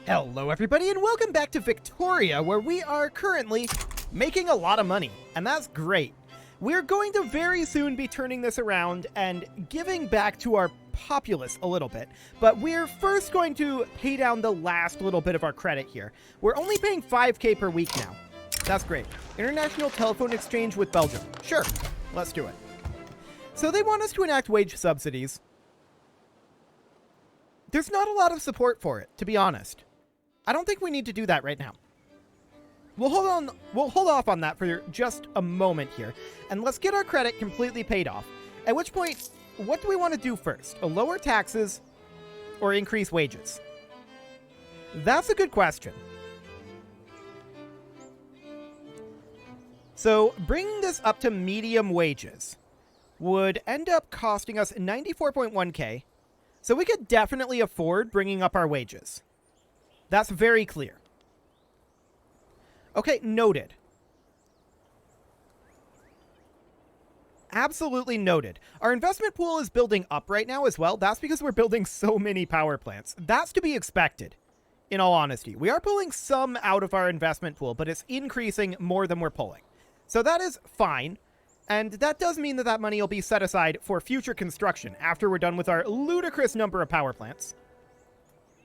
Hello everybody and welcome back to Victoria, where we are currently making a lot of money, and that's great. We're going to very soon be turning this around and giving back to our populace a little bit, but we're first going to pay down the last little bit of our credit here. We're only paying 5k per week now. That's great. International telephone exchange with Belgium. Sure, let's do it. So they want us to enact wage subsidies. There's not a lot of support for it, to be honest. I don't think we need to do that right now. We'll hold off on that for just a moment here, and let's get our credit completely paid off. At which point, what do we want to do first? Lower taxes or increase wages? That's a good question. So bringing this up to medium wages would end up costing us 94.1k, so we could definitely afford bringing up our wages. That's very clear. Okay, noted. Absolutely noted. Our investment pool is building up right now as well. That's because we're building so many power plants. That's to be expected, in all honesty. We are pulling some out of our investment pool, but it's increasing more than we're pulling. So that is fine. And that does mean that that money will be set aside for future construction after we're done with our ludicrous number of power plants.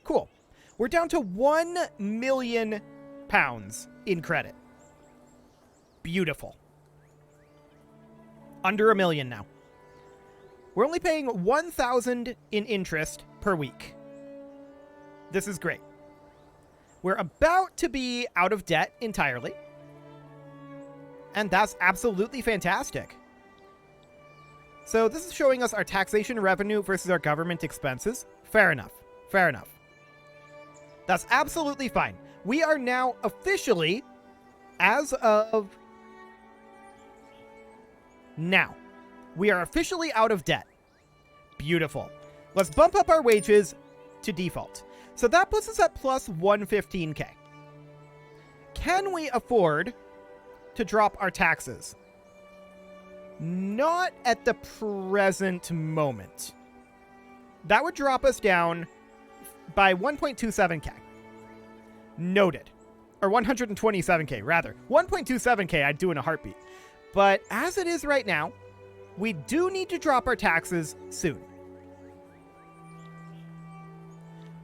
Cool. We're down to 1 million pounds in credit. Beautiful. Under 1 million now. We're only paying 1,000 in interest per week. This is great. We're about to be out of debt entirely. And that's absolutely fantastic. So this is showing us our taxation revenue versus our government expenses. Fair enough. Fair enough. That's absolutely fine. We are now officially, as of now, we are officially out of debt. Beautiful. Let's bump up our wages to default. So that puts us at plus 115k. Can we afford to drop our taxes? Not at the present moment. That would drop us down by 1.27k. Noted. Or 127k, rather. 1.27k I'd do in a heartbeat. But as it is right now, we do need to drop our taxes soon.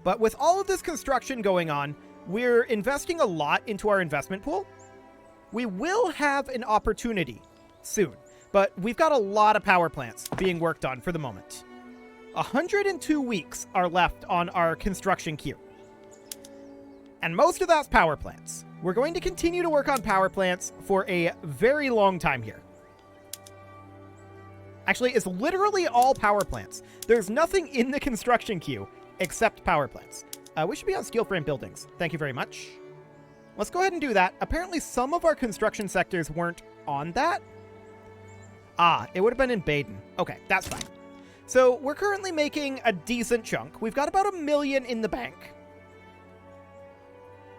But with all of this construction going on, we're investing a lot into our investment pool. We will have an opportunity soon, but we've got a lot of power plants being worked on for the moment. 102 weeks are left on our construction queue. And most of that's power plants. We're going to continue to work on power plants for a very long time here. Actually, it's literally all power plants. There's nothing in the construction queue except power plants. We should be on steel frame buildings. Thank you very much. Let's go ahead and do that. Apparently some of our construction sectors weren't on that. Ah, it would have been in Baden. Okay, that's fine. So we're currently making a decent chunk. We've got about 1 million in the bank.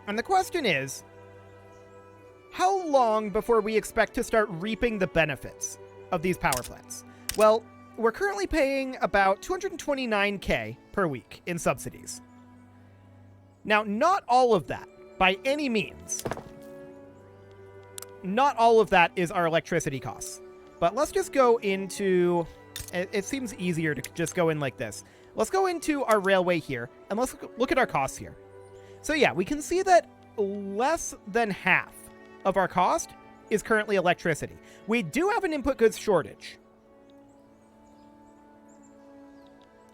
And the question is, how long before we expect to start reaping the benefits of these power plants? Well, we're currently paying about 229k per week in subsidies. Now, not all of that, by any means, not all of that is our electricity costs. But let's just go into... It seems easier to just go in like this. Let's go into our railway here, and let's look at our costs here. So yeah, we can see that less than half of our cost is currently electricity. We do have an input goods shortage.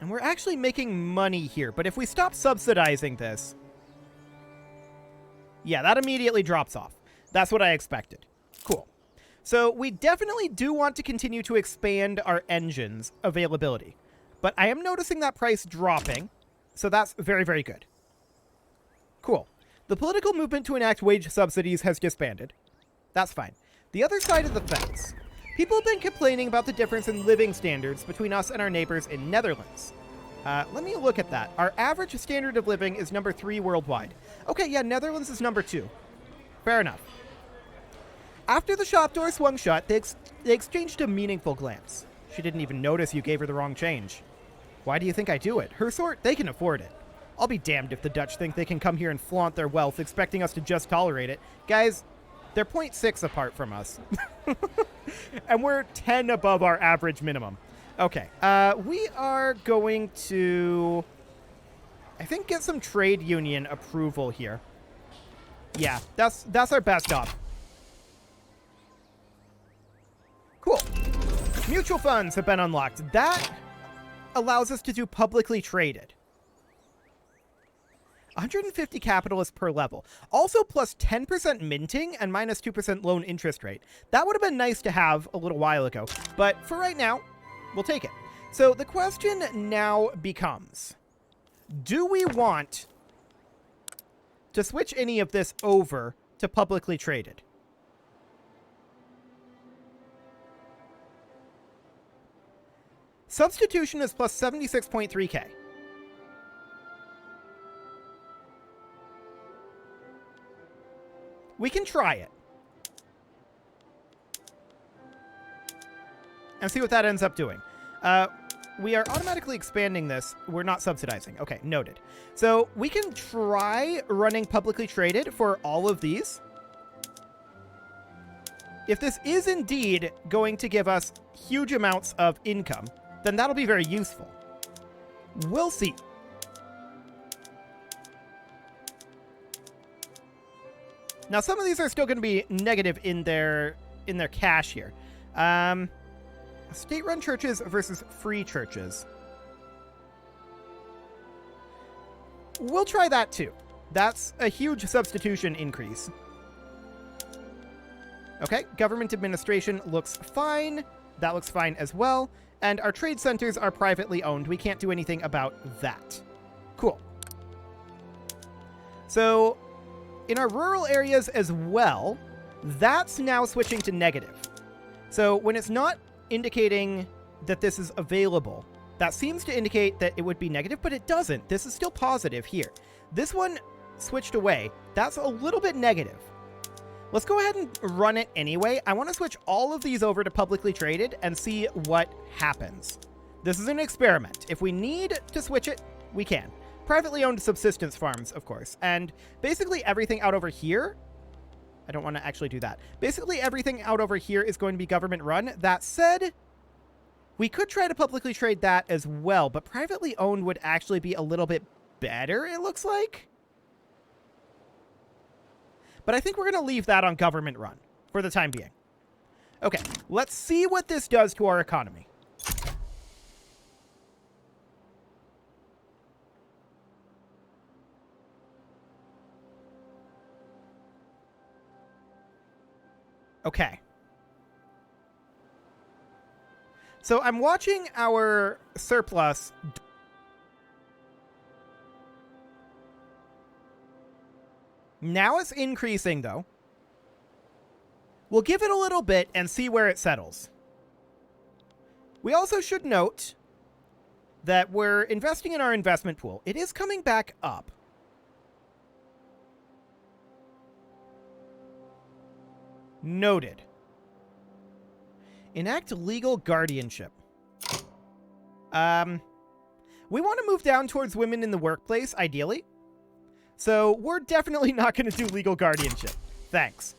And we're actually making money here, but if we stop subsidizing this... Yeah, that immediately drops off. That's what I expected. Cool. So we definitely do want to continue to expand our engines availability. But I am noticing that price dropping, so that's very, very good. Cool. The political movement to enact wage subsidies has disbanded. That's fine. The other side of the fence. People have been complaining about the difference in living standards between us and our neighbors in Netherlands. Let me look at that. Our average standard of living is number 3 worldwide. Okay, yeah, Netherlands is number 2. Fair enough. After the shop door swung shut, they exchanged a meaningful glance. She didn't even notice you gave her the wrong change. Why do you think I do it? Her sort, they can afford it. I'll be damned if the Dutch think they can come here and flaunt their wealth, expecting us to just tolerate it. Guys, they're 0.6 apart from us. And we're 10 above our average minimum. Okay, we are going to, I think, get some trade union approval here. Yeah, that's our best op. Cool. Mutual funds have been unlocked. That allows us to do publicly traded. 150 capitalists per level. Also plus 10% minting and minus 2% loan interest rate. That would have been nice to have a little while ago. But for right now, we'll take it. So the question now becomes, do we want to switch any of this over to publicly traded? Substitution is plus 76.3k. We can try it. And see what that ends up doing. We are automatically expanding this. We're not subsidizing. Okay, noted. So we can try running publicly traded for all of these. If this is indeed going to give us huge amounts of income, then that'll be very useful. We'll see. Now, some of these are still going to be negative in their cash here. State-run churches versus free churches. We'll try that too. That's a huge substitution increase. Okay, government administration looks fine. That looks fine as well. And our trade centers are privately owned. We can't do anything about that. Cool. So in our rural areas as well, that's now switching to negative. So when it's not indicating that this is available, that seems to indicate that it would be negative, but it doesn't. This is still positive here. This one switched away. That's a little bit negative. Let's go ahead and run it anyway. I want to switch all of these over to publicly traded and see what happens. This is an experiment. If we need to switch it, we can. Privately owned subsistence farms, of course. And basically everything out over here, I don't want to actually do that. Basically everything out over here is going to be government run. That said, we could try to publicly trade that as well, but privately owned would actually be a little bit better, it looks like. But I think we're going to leave that on government run for the time being. Okay, let's see what this does to our economy. Okay. So I'm watching our surplus. Now it's increasing, though. We'll give it a little bit and see where it settles. We also should note that we're investing in our investment pool. It is coming back up. Noted. Enact legal guardianship. We want to move down towards women in the workplace, ideally. So we're definitely not going to do legal guardianship. Thanks.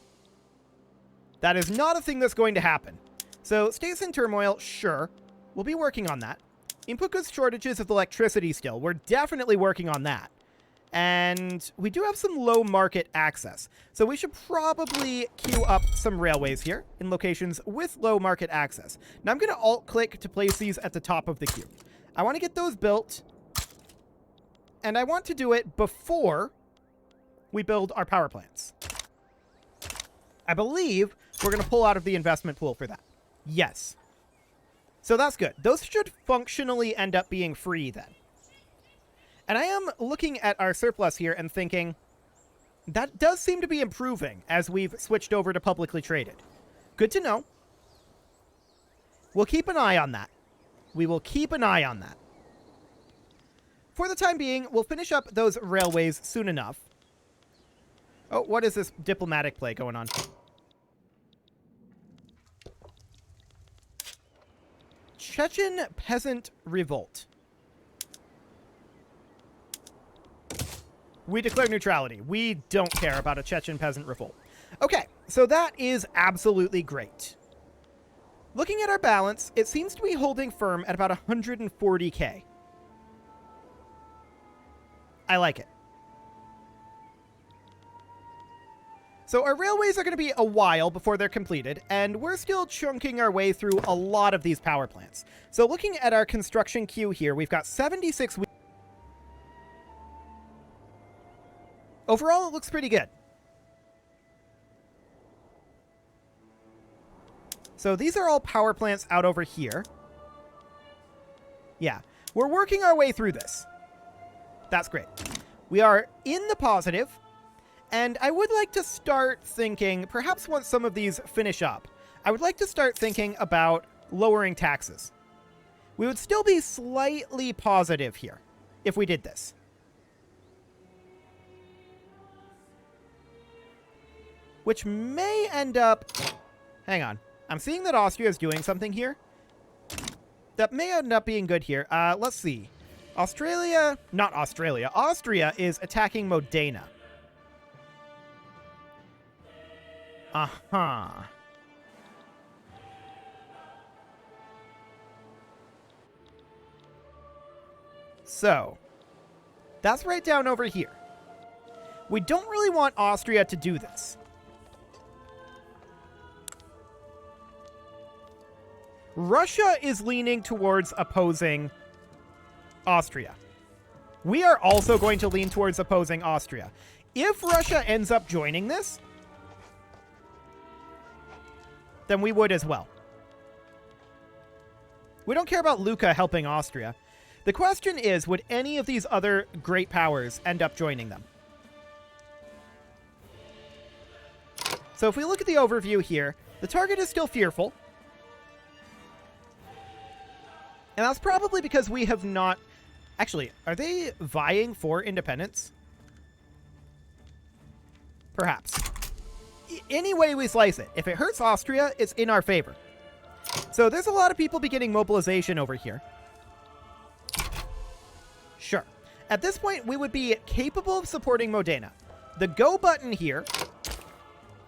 That is not a thing that's going to happen. So states in turmoil, sure. We'll be working on that. Input goods shortages of electricity still. We're definitely working on that. And we do have some low market access. So we should probably queue up some railways here in locations with low market access. Now I'm going to alt-click to place these at the top of the queue. I want to get those built. And I want to do it before we build our power plants. I believe we're going to pull out of the investment pool for that. Yes. So that's good. Those should functionally end up being free then. And I am looking at our surplus here and thinking, that does seem to be improving as we've switched over to publicly traded. Good to know. We'll keep an eye on that. We will keep an eye on that. For the time being, we'll finish up those railways soon enough. Oh, what is this diplomatic play going on? Chechen peasant revolt. We declare neutrality. We don't care about a Chechen peasant revolt. Okay, so that is absolutely great. Looking at our balance, it seems to be holding firm at about 140k. I like it. So our railways are going to be a while before they're completed, and we're still chunking our way through a lot of these power plants. So looking at our construction queue here, we've got 76 weeks. Overall, it looks pretty good. So these are all power plants out over here. Yeah, we're working our way through this. That's great. We are in the positive. And I would like to start thinking, perhaps once some of these finish up, I would like to start thinking about lowering taxes. We would still be slightly positive here if we did this. Which may end up... Hang on. I'm seeing that Austria is doing something here. That may end up being good here. Let's see. Austria is attacking Modena. Uh-huh. So, that's right down over here. We don't really want Austria to do this. Russia is leaning towards opposing Austria. We are also going to lean towards opposing Austria. If Russia ends up joining this, then we would as well. We don't care about Lucca helping Austria. The question is, would any of these other great powers end up joining them? So if we look at the overview here, the target is still fearful. And that's probably because we have not... Actually, are they vying for independence? Perhaps. Any way we slice it, if it hurts Austria, it's in our favor. So there's a lot of people beginning mobilization over here. Sure. At this point, we would be capable of supporting Modena. The go button here,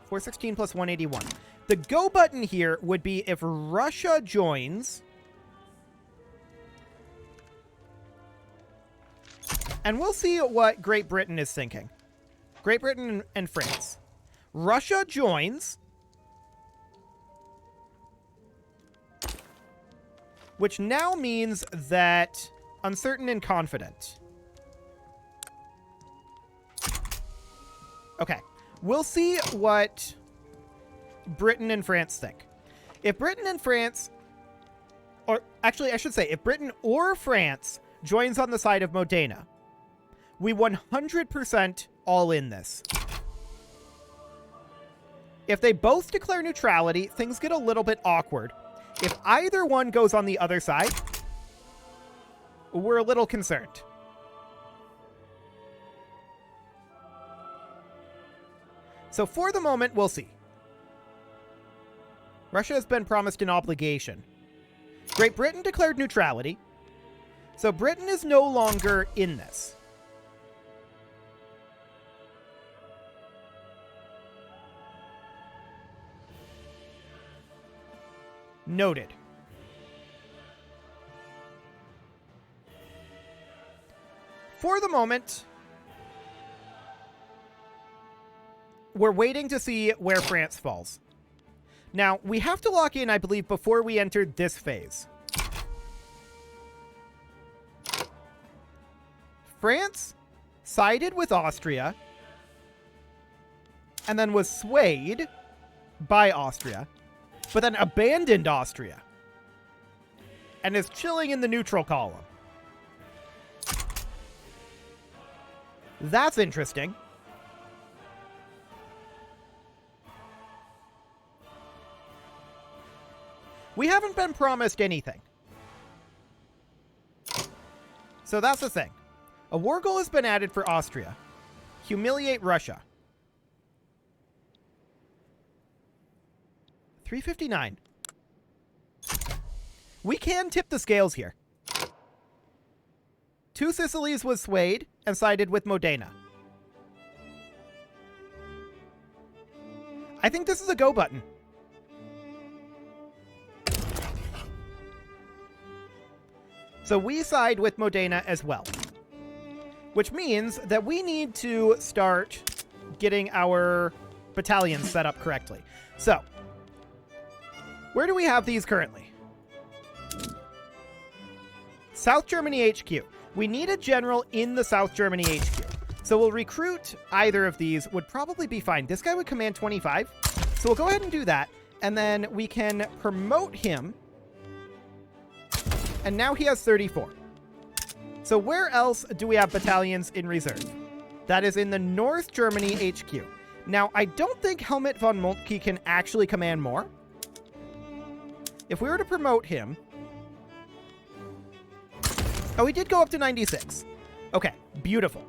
416 plus 181. The go button here would be if Russia joins. And we'll see what Great Britain is thinking. Great Britain and France. Russia joins, which now means that uncertain and confident. Okay, we'll see what Britain and France think. If Britain and France, or actually I should say, if Britain or France joins on the side of Modena, we 100% all in this. If they both declare neutrality, things get a little bit awkward. If either one goes on the other side, we're a little concerned. So for the moment, we'll see. Russia has been promised an obligation. Great Britain declared neutrality. So Britain is no longer in this. Noted. For the moment, we're waiting to see where France falls. Now, we have to lock in, I believe, before we enter this phase. France sided with Austria and then was swayed by Austria, but then abandoned Austria and is chilling in the neutral column. That's interesting. We haven't been promised anything. So that's the thing. A war goal has been added for Austria. Humiliate Russia. 359. We can tip the scales here. Two Sicilies was swayed and sided with Modena. I think this is a go button. So we side with Modena as well, which means that we need to start getting our battalions set up correctly. So, where do we have these currently? South Germany HQ. We need a general in the South Germany HQ. So we'll recruit either of these, would probably be fine. This guy would command 25. So we'll go ahead and do that. And then we can promote him. And now he has 34. So where else do we have battalions in reserve? That is in the North Germany HQ. Now, I don't think Helmut von Moltke can actually command more. If we were to promote him... Oh, he did go up to 96. Okay, beautiful.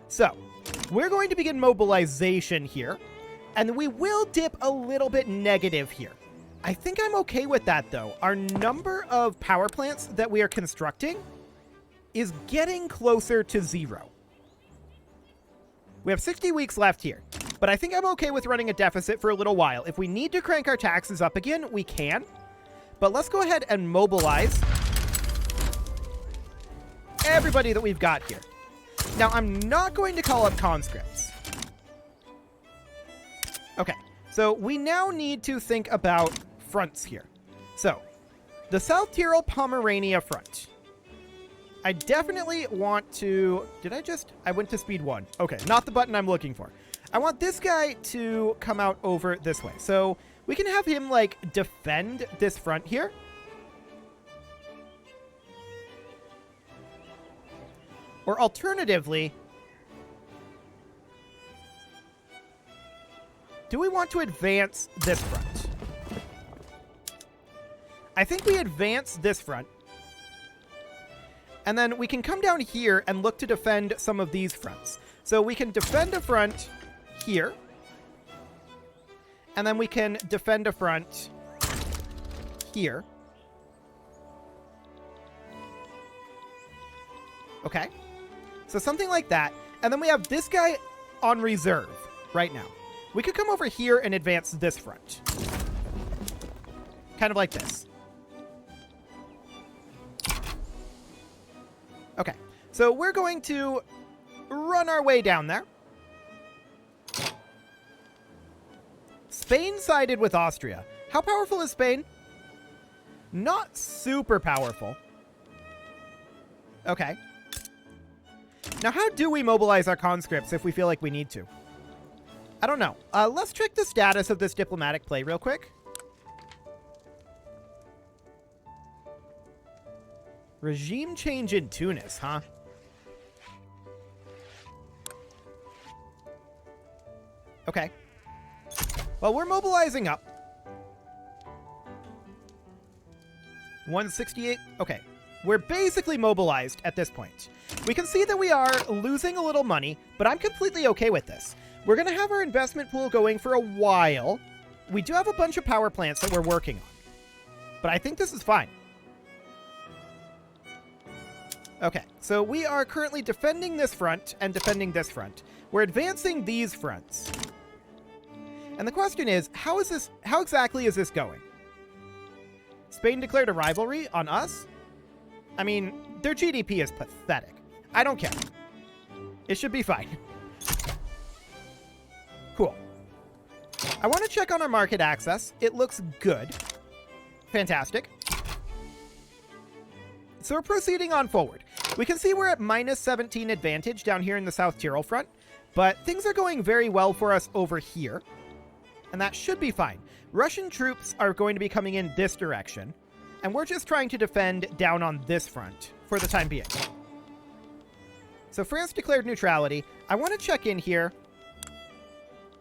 So, we're going to begin mobilization here, and we will dip a little bit negative here. I think I'm okay with that, though. Our number of power plants that we are constructing is getting closer to 0. We have 60 weeks left here, but I think I'm okay with running a deficit for a little while. If we need to crank our taxes up again, we can. But let's go ahead and mobilize everybody that we've got here. Now, I'm not going to call up conscripts. Okay, so we now need to think about fronts here. So, the South Tyrol Pomerania front. I definitely want to... I went to speed 1. Okay, not the button I'm looking for. I want this guy to come out over this way. So, we can have him, like, defend this front here. Or alternatively, do we want to advance this front? I think we advance this front. And then we can come down here and look to defend some of these fronts. So we can defend a front here. And then we can defend a front here. Okay. So something like that. And then we have this guy on reserve right now. We could come over here and advance this front. Kind of like this. Okay. So we're going to run our way down there. Spain sided with Austria. How powerful is Spain? Not super powerful. Okay. Now, how do we mobilize our conscripts if we feel like we need to? I don't know. Let's check the status of this diplomatic play real quick. Regime change in Tunis, huh? Okay. Well, we're mobilizing up. 168. Okay. We're basically mobilized at this point. We can see that we are losing a little money, but I'm completely okay with this. We're going to have our investment pool going for a while. We do have a bunch of power plants that we're working on, but I think this is fine. Okay, so we are currently defending this front and defending this front. We're advancing these fronts. And the question is, how exactly is this going? Spain declared a rivalry on us? I mean, their GDP is pathetic. I don't care. It should be fine. Cool. I want to check on our market access. It looks good. Fantastic. So we're proceeding on forward. We can see we're at minus 17 advantage down here in the South Tyrol front, but things are going very well for us over here, and that should be fine. Russian troops are going to be coming in this direction, and we're just trying to defend down on this front for the time being. So France declared neutrality. I want to check in here.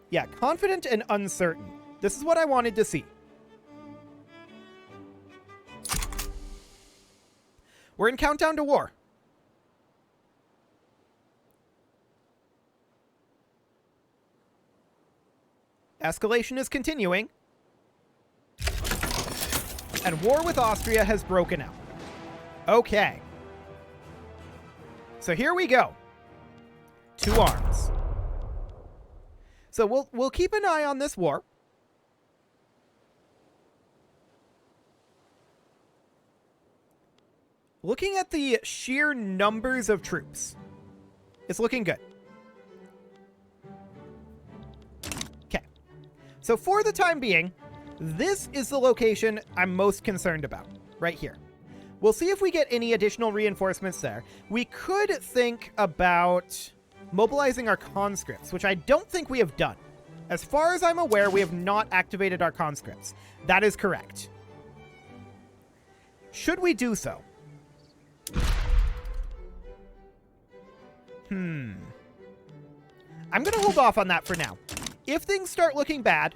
Yeah, confident and uncertain. This is what I wanted to see. We're in countdown to war. Escalation is continuing. And war with Austria has broken out. Okay. So here we go. 2 arms. So we'll keep an eye on this war. looking at the sheer numbers of troops, it's looking good. Okay. So for the time being, this is the location I'm most concerned about, right here. We'll see if we get any additional reinforcements there. We could think about mobilizing our conscripts, which I don't think we have done. As far as I'm aware, we have not activated our conscripts. That is correct. Should we do so? I'm going to hold off on that for now. If things start looking bad,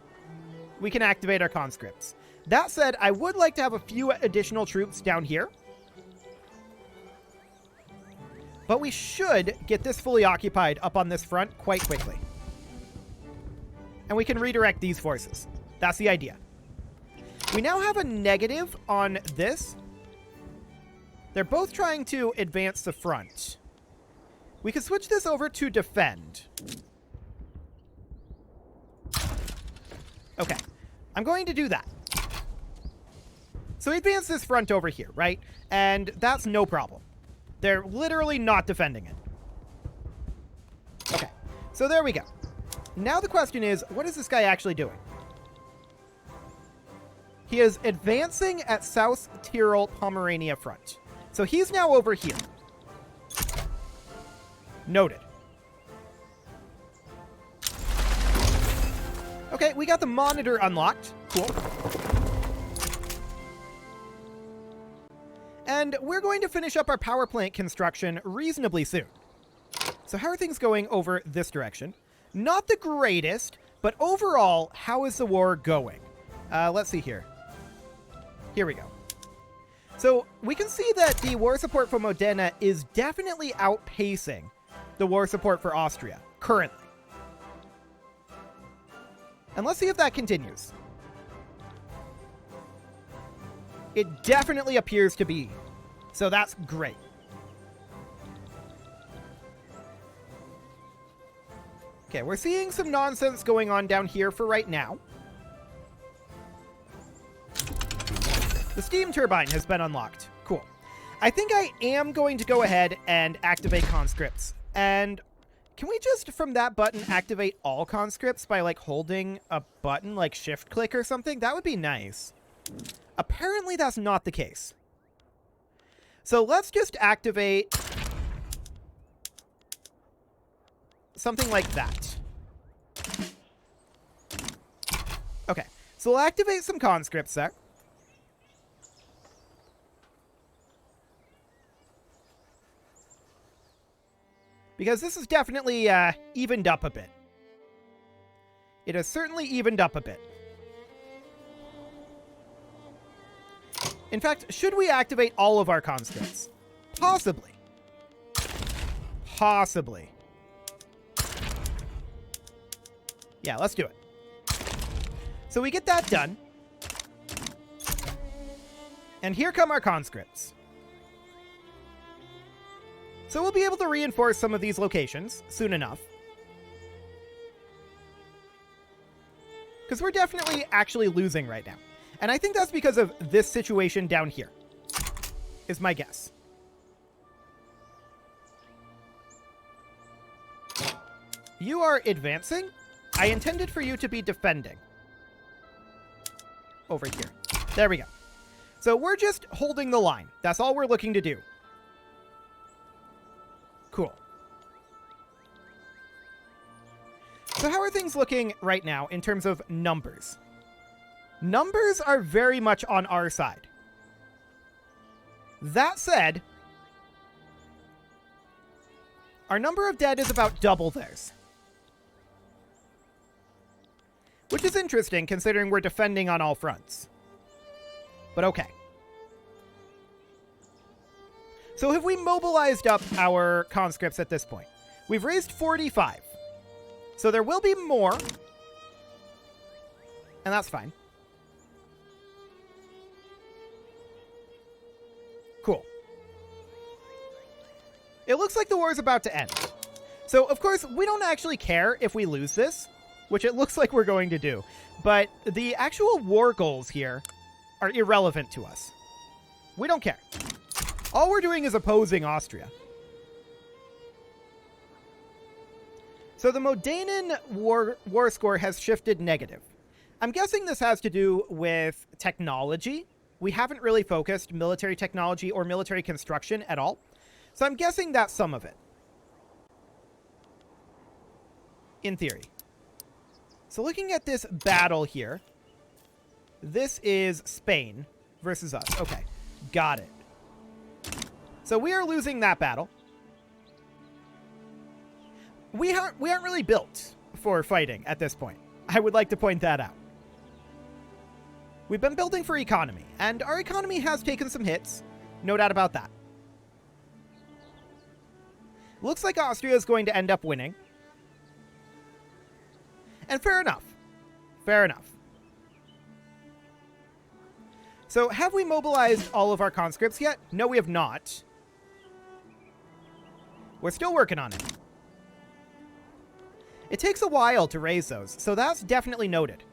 we can activate our conscripts. That said, I would like to have a few additional troops down here. But we should get this fully occupied up on this front quite quickly. And we can redirect these forces. That's the idea. We now have a negative on this. They're both trying to advance the front. We could switch this over to defend. Okay. I'm going to do that. So we advance this front over here, right? And that's no problem. They're literally not defending it. Okay. So there we go. Now the question is, what is this guy actually doing? He is advancing at South Tyrol Pomerania front. So he's now over here. Noted. Okay, we got the monitor unlocked. Cool. And we're going to finish up our power plant construction reasonably soon. So how are things going over this direction? Not the greatest, but overall, how is the war going? Let's see here. Here we go. So we can see that the war support for Modena is definitely outpacing the war support for Austria currently. And let's see if that continues. It definitely appears to be. So that's great. Okay, we're seeing some nonsense going on down here for right now. The steam turbine has been unlocked. Cool. I think I am going to go ahead and activate conscripts. And can we just, from that button, activate all conscripts by, like, holding a button, like shift click or something? That would be nice. Apparently that's not the case. So let's just activate something like that. Okay, so we'll activate some conscripts there. Because this is definitely evened up a bit. It has certainly evened up a bit. In fact, should we activate all of our conscripts? Possibly. Possibly. Yeah, let's do it. So we get that done. And here come our conscripts. So we'll be able to reinforce some of these locations soon enough. Because we're definitely actually losing right now. And I think that's because of this situation down here, is my guess. You are advancing? I intended for you to be defending. Over here. There we go. So we're just holding the line. That's all we're looking to do. Cool. So how are things looking right now in terms of numbers? Numbers are very much on our side. That said, our number of dead is about double theirs. Which is interesting considering we're defending on all fronts. But okay. So have we mobilized up our conscripts at this point? We've raised 45. So there will be more. And that's fine. Cool. It looks like the war is about to end. So, of course, we don't actually care if we lose this, which it looks like we're going to do. But the actual war goals here are irrelevant to us. We don't care. All we're doing is opposing Austria. So the Modanan war score has shifted negative. I'm guessing this has to do with technology. We haven't really focused military technology or military construction at all. So I'm guessing that's some of it. In theory. So looking at this battle here, this is Spain versus us. Okay, got it. So we are losing that battle. We aren't really built for fighting at this point. I would like to point that out. We've been building for economy, and our economy has taken some hits. No doubt about that. Looks like Austria is going to end up winning. And fair enough. Fair enough. So have we mobilized all of our conscripts yet? No, we have not. We're still working on it. It takes a while to raise those, so that's definitely noted.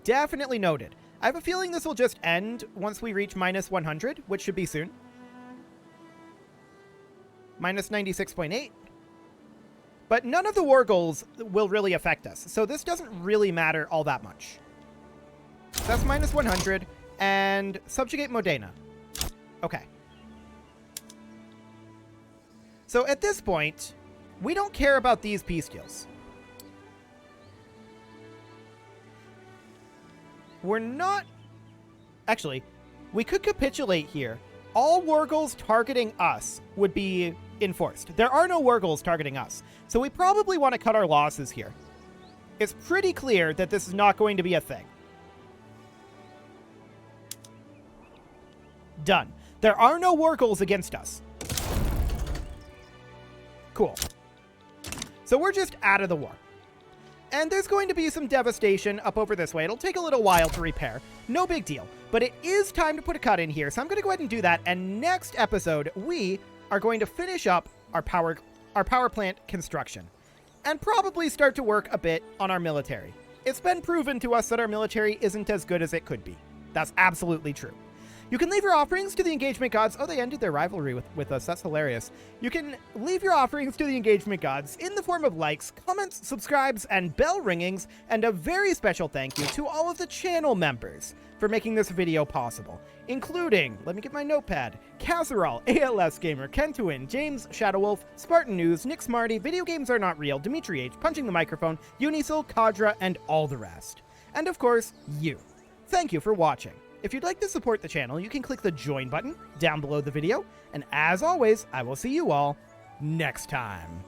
Definitely noted. I have a feeling this will just end once we reach minus 100, which should be soon. Minus 96.8. But none of the war goals will really affect us, so this doesn't really matter all that much. That's minus 100, and subjugate Modena. Okay. So at this point, we don't care about these peace deals. We're not... Actually, we could capitulate here. All war goals targeting us would be enforced. There are no war goals targeting us, so we probably want to cut our losses here. It's pretty clear that this is not going to be a thing. Done. There are no war goals against us. Cool. So we're just out of the war. And there's going to be some devastation up over this way. It'll take a little while to repair. No big deal. But it is time to put a cut in here, so I'm going to go ahead and do that. And next episode, we are going to finish up our power plant construction. And probably start to work a bit on our military. It's been proven to us that our military isn't as good as it could be. That's absolutely true. You can leave your offerings to the engagement gods. Oh, they ended their rivalry with us. That's hilarious. You can leave your offerings to the engagement gods in the form of likes, comments, subscribes, and bell ringings. And a very special thank you to all of the channel members for making this video possible, including, let me get my notepad, Casserole, ALS Gamer, Kentuin, James, Shadowwolf, Spartan News, Nick Smarty, Video Games Are Not Real, Dimitri H, Punching the Microphone, Unisil, Kadra, and all the rest. And of course, you. Thank you for watching. If you'd like to support the channel, you can click the join button down below the video. And as always, I will see you all next time.